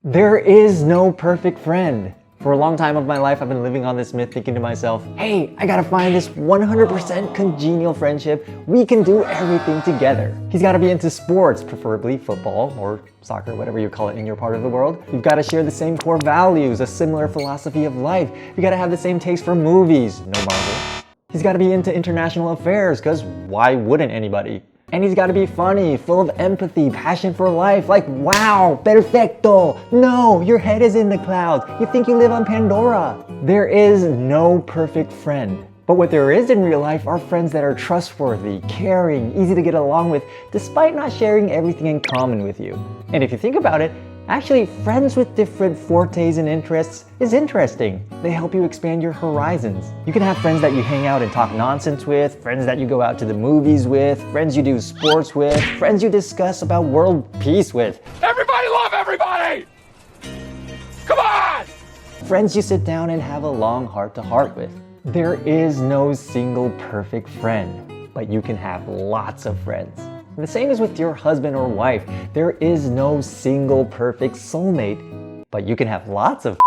There is no perfect friend. For a long time of my life, I've been living on this myth, thinking to myself, hey, I gotta find this 100% congenial friendship. We can do everything together. He's gotta be into sports, preferably football or soccer, whatever you call it in your part of the world. You've gotta share the same core values, a similar philosophy of life. You gotta have the same taste for movies, no Marvel. He's gotta be into international affairs, because why wouldn't anybody? And he's gotta be funny, full of empathy, passion for life, like wow, perfecto. No, your head is in the clouds. You think you live on Pandora. There is no perfect friend. But what there is in real life are friends that are trustworthy, caring, easy to get along with, despite not sharing everything in common with you. And if you think about it, actually, friends with different fortes and interests is interesting. They help you expand your horizons. You can have friends that you hang out and talk nonsense with, friends that you go out to the movies with, friends you do sports with, friends you discuss about world peace with. Everybody love everybody! Come on! Friends you sit down and have a long heart-to-heart with. There is no single perfect friend, but you can have lots of friends. The same is with your husband or wife. There is no single perfect soulmate, but you can have lots of.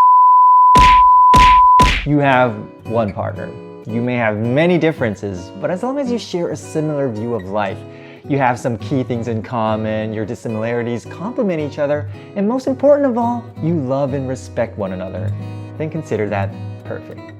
You have one partner. You may have many differences, but as long as you share a similar view of life, you have some key things in common, your dissimilarities complement each other, and most important of all, you love and respect one another, then consider that perfect.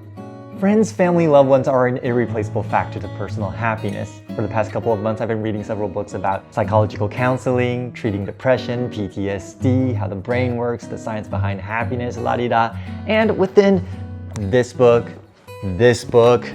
Friends, family, loved ones are an irreplaceable factor to personal happiness. For the past couple of months, I've been reading several books about psychological counseling, treating depression, PTSD, how the brain works, the science behind happiness, la-di-da. And within this book, this book,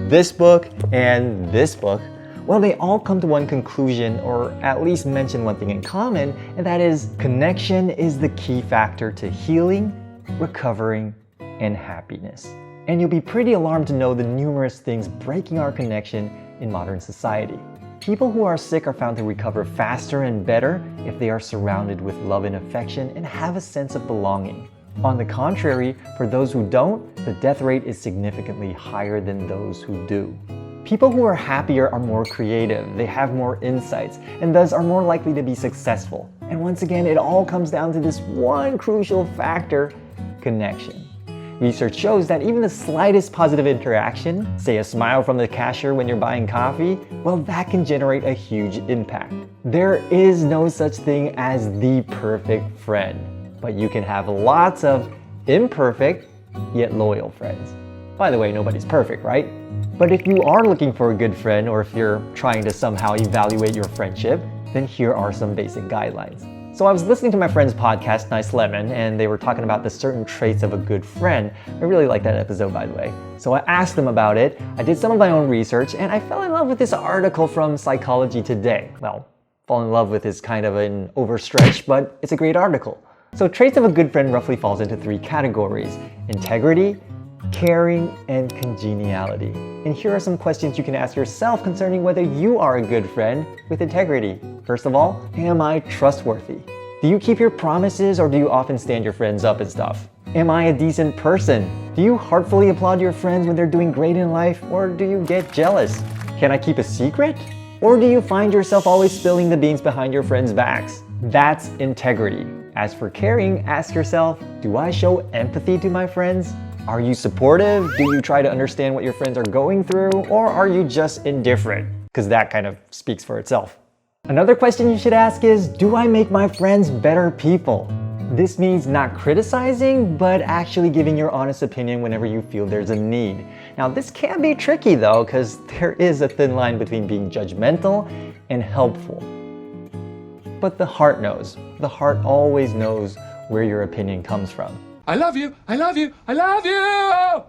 this book, and this book, well, they all come to one conclusion, or at least mention one thing in common, and that is connection is the key factor to healing, recovering, and happiness. And you'll be pretty alarmed to know the numerous things breaking our connection in modern society. People who are sick are found to recover faster and better if they are surrounded with love and affection and have a sense of belonging. On the contrary, for those who don't, the death rate is significantly higher than those who do. People who are happier are more creative, they have more insights, and thus are more likely to be successful. And once again, it all comes down to this one crucial factor: connection. Research shows that even the slightest positive interaction, say a smile from the cashier when you're buying coffee, well, that can generate a huge impact. There is no such thing as the perfect friend, but you can have lots of imperfect yet loyal friends. By the way, nobody's perfect, right? But if you are looking for a good friend, or if you're trying to somehow evaluate your friendship, then here are some basic guidelines. So I was listening to my friend's podcast, Nice Lemon, and they were talking about the certain traits of a good friend. I really liked that episode, by the way. So I asked them about it, I did some of my own research, and I fell in love with this article from Psychology Today. Well, fall in love with is kind of an overstretch, but it's a great article. So traits of a good friend roughly falls into 3 categories: integrity, caring, and congeniality. And here are some questions you can ask yourself concerning whether you are a good friend with integrity. First of all, am I trustworthy? Do you keep your promises, or do you often stand your friends up and stuff? Am I a decent person? Do you heartfully applaud your friends when they're doing great in life, or do you get jealous? Can I keep a secret? Or do you find yourself always spilling the beans behind your friends' backs? That's integrity. As for caring, ask yourself, do I show empathy to my friends? Are you supportive? Do you try to understand what your friends are going through? Or are you just indifferent? Because that kind of speaks for itself. Another question you should ask is, do I make my friends better people? This means not criticizing, but actually giving your honest opinion whenever you feel there's a need. Now, this can be tricky though, because there is a thin line between being judgmental and helpful. But the heart knows. The heart always knows where your opinion comes from. I love you, I love you, I love you!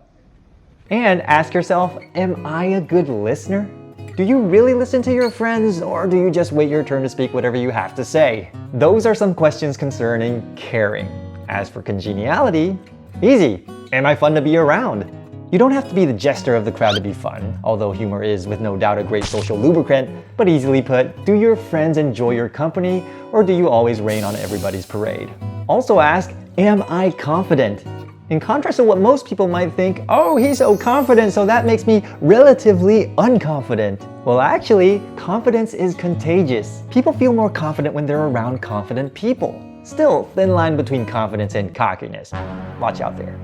And ask yourself, am I a good listener? Do you really listen to your friends, or do you just wait your turn to speak whatever you have to say? Those are some questions concerning caring. As for congeniality, easy. Am I fun to be around? You don't have to be the jester of the crowd to be fun, although humor is with no doubt a great social lubricant. But easily put, do your friends enjoy your company, or do you always rain on everybody's parade? Also ask, am I confident? In contrast to what most people might think, oh, he's so confident, so that makes me relatively unconfident. Well, actually, confidence is contagious. People feel more confident when they're around confident people. Still, thin line between confidence and cockiness. Watch out there.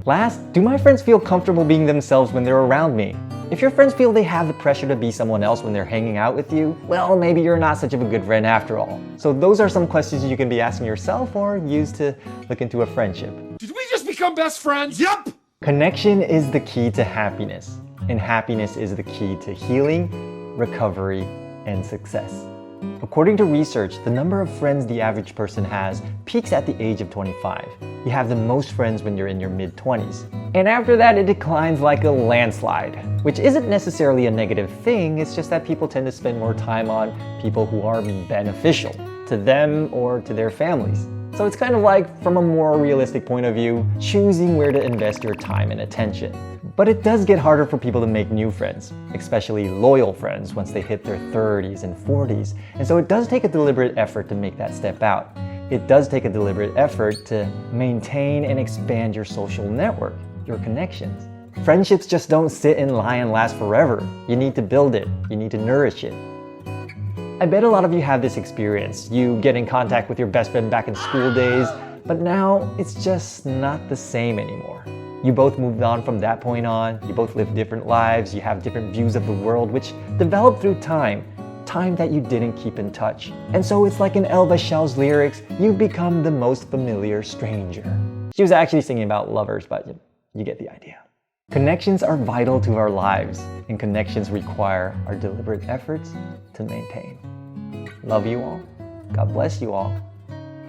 Last, do my friends feel comfortable being themselves when they're around me? If your friends feel they have the pressure to be someone else when they're hanging out with you, well, maybe you're not such of a good friend after all. So those are some questions you can be asking yourself or use to look into a friendship. Did we just become best friends? Yup! Connection is the key to happiness, and happiness is the key to healing, recovery, and success. According to research, the number of friends the average person has peaks at the age of 25. You have the most friends when you're in your mid-20s. And after that, it declines like a landslide, which isn't necessarily a negative thing, it's just that people tend to spend more time on people who are beneficial to them or to their families. So it's kind of like, from a more realistic point of view, choosing where to invest your time and attention. But it does get harder for people to make new friends, especially loyal friends once they hit their 30s and 40s. And so it does take a deliberate effort to make that step out. It does take a deliberate effort to maintain and expand your social network, your connections. Friendships just don't sit and lie and last forever. You need to build it. You need to nourish it. I bet a lot of you have this experience. You get in contact with your best friend back in school days, but now it's just not the same anymore. You both moved on from that point on, you both live different lives, you have different views of the world, which developed through time that you didn't keep in touch. And so it's like in Elva Shell's lyrics, you've become the most familiar stranger. She was actually singing about lovers, but you get the idea. Connections are vital to our lives, and connections require our deliberate efforts to maintain. Love you all. God bless you all.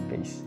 Peace.